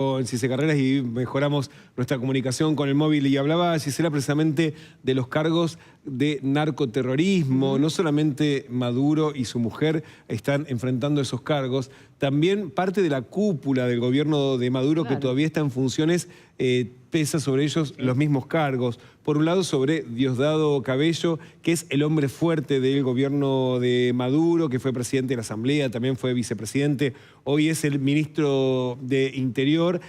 en Cise Carreras y mejoramos nuestra comunicación con el móvil y hablaba Gisela precisamente de los cargos de narcoterrorismo. No solamente Maduro y su mujer están enfrentando esos cargos, también parte de la cúpula del gobierno de Maduro, que todavía está en funciones, pesa sobre ellos los mismos cargos. Por un lado, sobre Diosdado Cabello, que es el hombre fuerte del gobierno de Maduro, que fue presidente de la Asamblea, también fue vicepresidente, hoy es el ministro de Interior,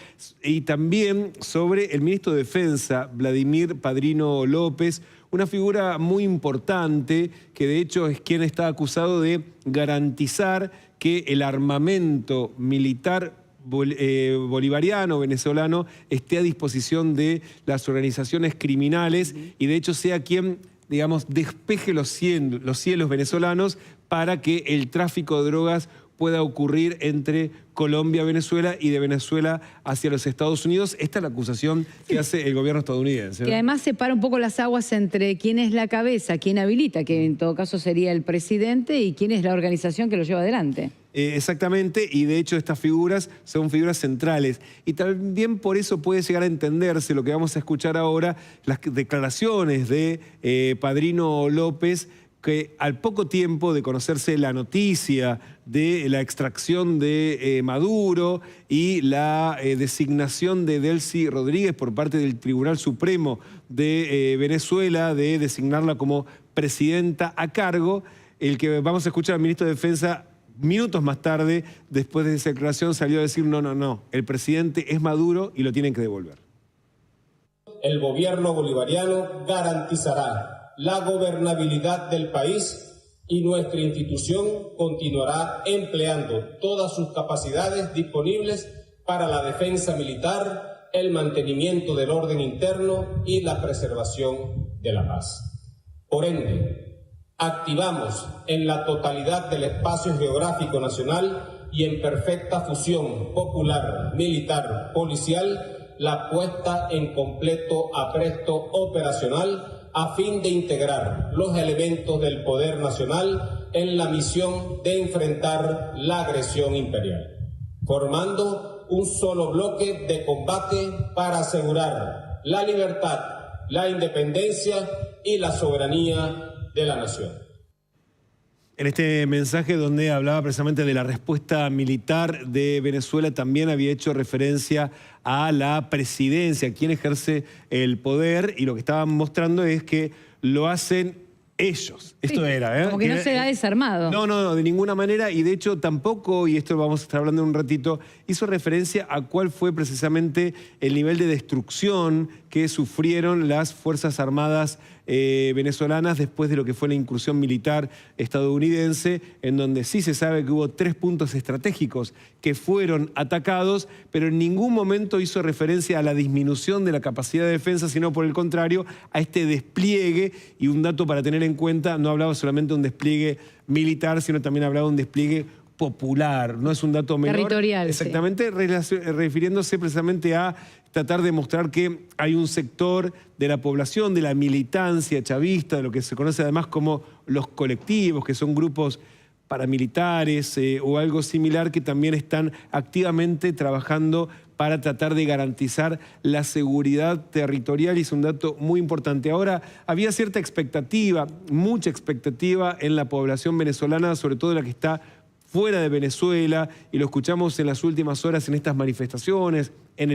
y también sobre el ministro de Defensa, Vladimir Padrino López, una figura muy importante que de hecho es quien está acusado de garantizar que el armamento militar bolivariano, venezolano, esté a disposición de las organizaciones criminales y de hecho sea quien, digamos, despeje los cielos venezolanos para que el tráfico de drogas pueda ocurrir entre Colombia, Venezuela y de Venezuela hacia los Estados Unidos. Esta es la acusación que hace el gobierno estadounidense, ¿no? Que además separa un poco las aguas entre quién es la cabeza, quién habilita, que en todo caso sería el presidente, y quién es la organización que lo lleva adelante. Exactamente, y de hecho estas figuras son figuras centrales. Y también por eso puede llegar a entenderse lo que vamos a escuchar ahora, las declaraciones de Padrino López, que al poco tiempo de conocerse la noticia de la extracción de Maduro y la designación de Delcy Rodríguez por parte del Tribunal Supremo de Venezuela, de designarla como presidenta a cargo, el que vamos a escuchar al ministro de Defensa minutos más tarde, después de esa declaración, salió a decir no, el presidente es Maduro y lo tienen que devolver. El gobierno bolivariano garantizará la gobernabilidad del país y nuestra institución continuará empleando todas sus capacidades disponibles para la defensa militar, el mantenimiento del orden interno y la preservación de la paz. Por ende, activamos en la totalidad del espacio geográfico nacional y en perfecta fusión popular, militar, policial, la puesta en completo apresto operacional a fin de integrar los elementos del poder nacional en la misión de enfrentar la agresión imperial, formando un solo bloque de combate para asegurar la libertad, la independencia y la soberanía de la nación. En este mensaje donde hablaba precisamente de la respuesta militar de Venezuela, también había hecho referencia a la presidencia, quien ejerce el poder, y lo que estaban mostrando es que lo hacen ellos. Esto era, como que no se ha desarmado. No, de ninguna manera, y de hecho tampoco, y esto lo vamos a estar hablando en un ratito, hizo referencia a cuál fue precisamente el nivel de destrucción que sufrieron las Fuerzas Armadas venezolanas después de lo que fue la incursión militar estadounidense, en donde sí se sabe que hubo 3 puntos estratégicos que fueron atacados, pero en ningún momento hizo referencia a la disminución de la capacidad de defensa, sino por el contrario, a este despliegue. Y un dato para tener en cuenta, no hablaba solamente de un despliegue militar, sino también hablaba de un despliegue popular, no es un dato menor. Territorial. Exactamente, sí. Refiriéndose precisamente a tratar de mostrar que hay un sector de la población, de la militancia chavista, de lo que se conoce además como los colectivos, que son grupos paramilitares o algo similar, que también están activamente trabajando para tratar de garantizar la seguridad territorial, y es un dato muy importante. Ahora, había cierta expectativa, mucha expectativa en la población venezolana, sobre todo la que está fuera de Venezuela, y lo escuchamos en las últimas horas en estas manifestaciones, en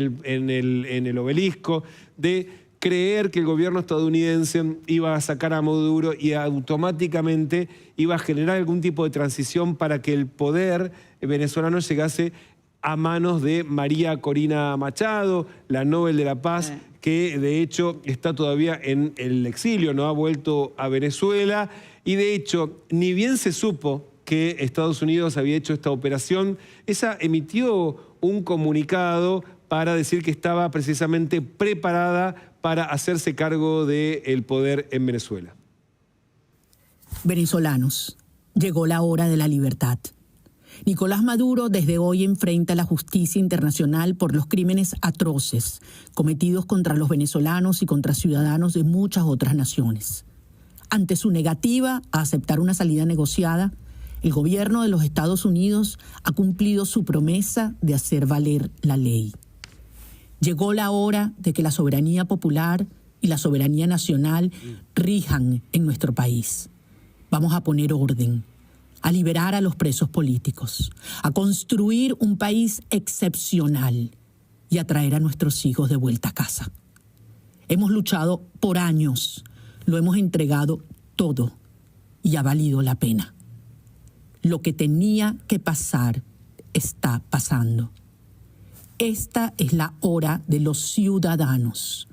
el obelisco, de creer que el gobierno estadounidense iba a sacar a Maduro y automáticamente iba a generar algún tipo de transición para que el poder venezolano llegase a manos de María Corina Machado, la Nobel de la Paz, que de hecho está todavía en el exilio, no ha vuelto a Venezuela, y de hecho ni bien se supo que Estados Unidos había hecho esta operación, esa emitió un comunicado para decir que estaba precisamente preparada para hacerse cargo del poder en Venezuela. Venezolanos, llegó la hora de la libertad. Nicolás Maduro desde hoy enfrenta la justicia internacional por los crímenes atroces cometidos contra los venezolanos y contra ciudadanos de muchas otras naciones. Ante su negativa a aceptar una salida negociada, el gobierno de los Estados Unidos ha cumplido su promesa de hacer valer la ley. Llegó la hora de que la soberanía popular y la soberanía nacional rijan en nuestro país. Vamos a poner orden, a liberar a los presos políticos, a construir un país excepcional y a traer a nuestros hijos de vuelta a casa. Hemos luchado por años, lo hemos entregado todo y ha valido la pena. Lo que tenía que pasar está pasando. Esta es la hora de los ciudadanos,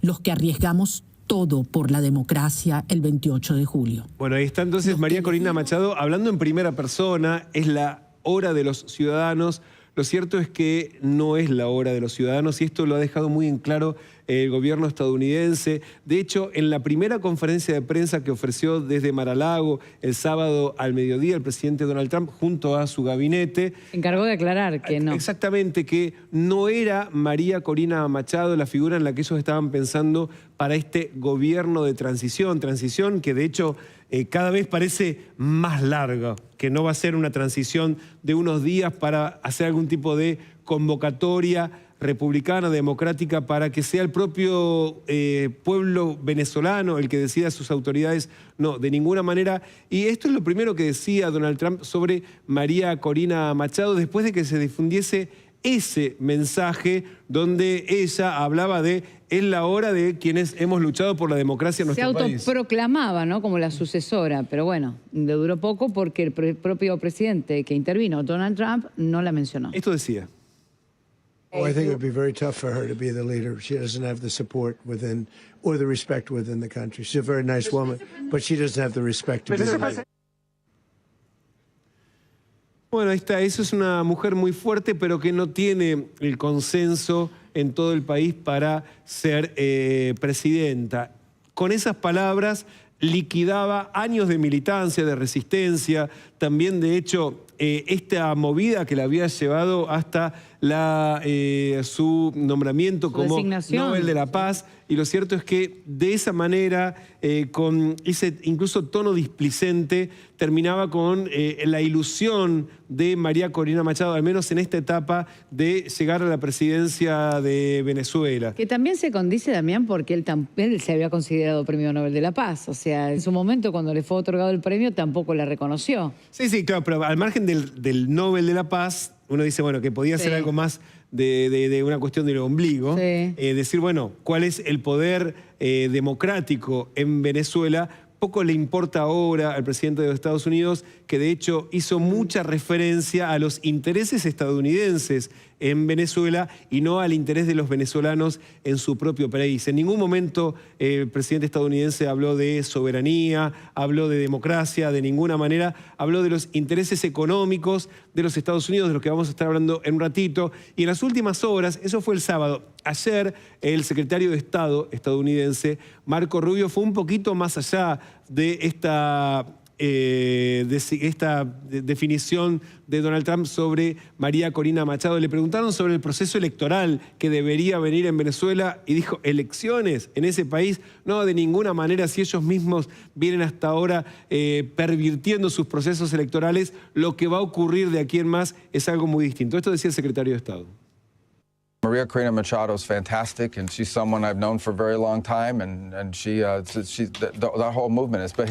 los que arriesgamos todo por la democracia el 28 de julio. Bueno, ahí está entonces María Corina Machado hablando en primera persona. Es la hora de los ciudadanos. Lo cierto es que no es la hora de los ciudadanos y esto lo ha dejado muy en claro el gobierno estadounidense. De hecho, en la primera conferencia de prensa que ofreció desde Mar-a-Lago el sábado al mediodía el presidente Donald Trump junto a su gabinete, encargó de aclarar que no. Exactamente, que no era María Corina Machado la figura en la que ellos estaban pensando para este gobierno de transición que de hecho cada vez parece más larga, que no va a ser una transición de unos días para hacer algún tipo de convocatoria republicana, democrática, para que sea el propio pueblo venezolano el que decida sus autoridades. No, de ninguna manera. Y esto es lo primero que decía Donald Trump sobre María Corina Machado después de que se difundiese ese mensaje donde ella hablaba de es la hora de quienes hemos luchado por la democracia en nuestro país. Se autoproclamaba, ¿no?, como la sucesora, pero bueno, le duró poco porque el propio presidente que intervino, Donald Trump, no la mencionó. Esto decía. Oh, I think it would be very tough for her to be the leader. She doesn't have the support within or the respect within the country. She's a very nice woman, but she doesn't have the respect to be the leader. Bueno, ahí está. Eso es una mujer muy fuerte, pero que no tiene el consenso en todo el país para ser presidenta. Con esas palabras liquidaba años de militancia, de resistencia, también de hecho esta movida que la había llevado hasta su nombramiento como Nobel de la Paz. Y lo cierto es que de esa manera, con ese incluso tono displicente, terminaba con la ilusión de María Corina Machado, al menos en esta etapa, de llegar a la presidencia de Venezuela. Que también se condice, Damián, porque él se había considerado Premio Nobel de la Paz. O sea, en su momento, cuando le fue otorgado el premio, tampoco la reconoció. Sí, sí, claro, pero al margen del Nobel de la Paz, uno dice, bueno, que podía ser algo más de una cuestión del ombligo. Sí. Decir, bueno, ¿cuál es el poder democrático en Venezuela? Poco le importa ahora al presidente de los Estados Unidos, que de hecho hizo mucha referencia a los intereses estadounidenses en Venezuela y no al interés de los venezolanos en su propio país. En ningún momento el presidente estadounidense habló de soberanía, habló de democracia, de ninguna manera. Habló de los intereses económicos de los Estados Unidos, de los que vamos a estar hablando en un ratito. Y en las últimas horas, eso fue el sábado, ayer el secretario de Estado estadounidense, Marco Rubio, fue un poquito más allá de esta definición de Donald Trump sobre María Corina Machado. Le preguntaron sobre el proceso electoral que debería venir en Venezuela y dijo, ¿elecciones en ese país? No, de ninguna manera. Si ellos mismos vienen hasta ahora pervirtiendo sus procesos electorales, lo que va a ocurrir de aquí en más es algo muy distinto. Esto decía el secretario de Estado. Maria Corina Machado is fantastic, and she's someone I've known for a very long time, and that whole movement is. But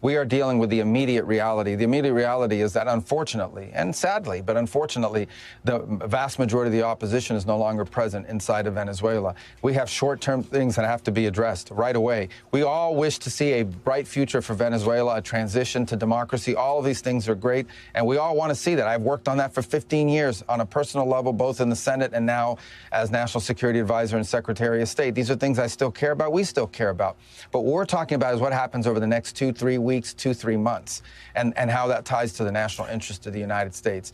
we are dealing with the immediate reality. The immediate reality is that unfortunately, and sadly, but unfortunately, the vast majority of the opposition is no longer present inside of Venezuela. We have short-term things that have to be addressed right away. We all wish to see a bright future for Venezuela, a transition to democracy. All of these things are great, and we all want to see that. I've worked on that for 15 years on a personal level, both in the Senate and now as National Security Advisor and Secretary of State. These are things I still care about, we still care about. But what we're talking about is what happens over the next 2-3 weeks, 2-3 months, and how that ties to the national interest of the United States.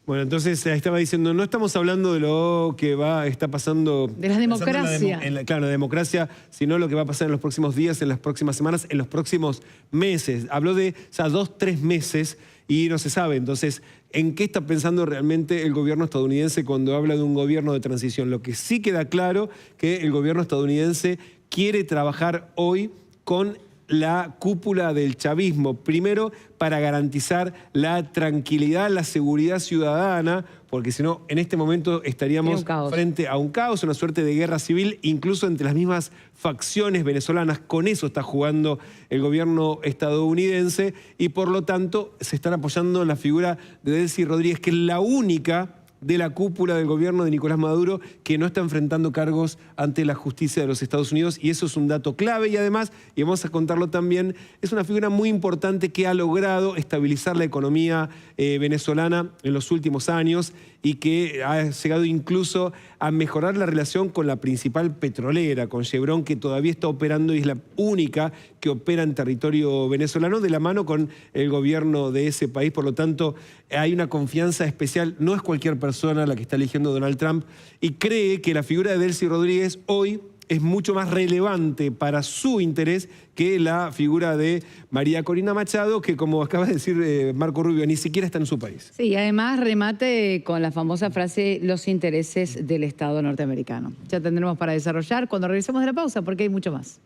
Bueno, entonces estaba diciendo, no estamos hablando de lo que está pasando... De la democracia. Claro, la democracia, sino lo que va a pasar en los próximos días, en las próximas semanas, en los próximos meses. Habló de 2-3 meses y no se sabe. Entonces, ¿en qué está pensando realmente el gobierno estadounidense cuando habla de un gobierno de transición? Lo que sí queda claro que el gobierno estadounidense quiere trabajar hoy con la cúpula del chavismo. Primero, para garantizar la tranquilidad, la seguridad ciudadana, porque si no, en este momento estaríamos frente a un caos, una suerte de guerra civil, incluso entre las mismas facciones venezolanas. Con eso está jugando el gobierno estadounidense y por lo tanto se están apoyando en la figura de Delcy Rodríguez, que es la única de la cúpula del gobierno de Nicolás Maduro que no está enfrentando cargos ante la justicia de los Estados Unidos, y eso es un dato clave. Y además, y vamos a contarlo también, es una figura muy importante que ha logrado estabilizar la economía venezolana en los últimos años y que ha llegado incluso a mejorar la relación con la principal petrolera, con Chevron, que todavía está operando y es la única que opera en territorio venezolano de la mano con el gobierno de ese país. Por lo tanto, hay una confianza especial. No es cualquier persona la que está eligiendo Donald Trump, y cree que la figura de Delcy Rodríguez hoy es mucho más relevante para su interés que la figura de María Corina Machado, que, como acaba de decir Marco Rubio, ni siquiera está en su país. Sí, y además remate con la famosa frase, los intereses del Estado norteamericano. Ya tendremos para desarrollar cuando regresemos de la pausa, porque hay mucho más.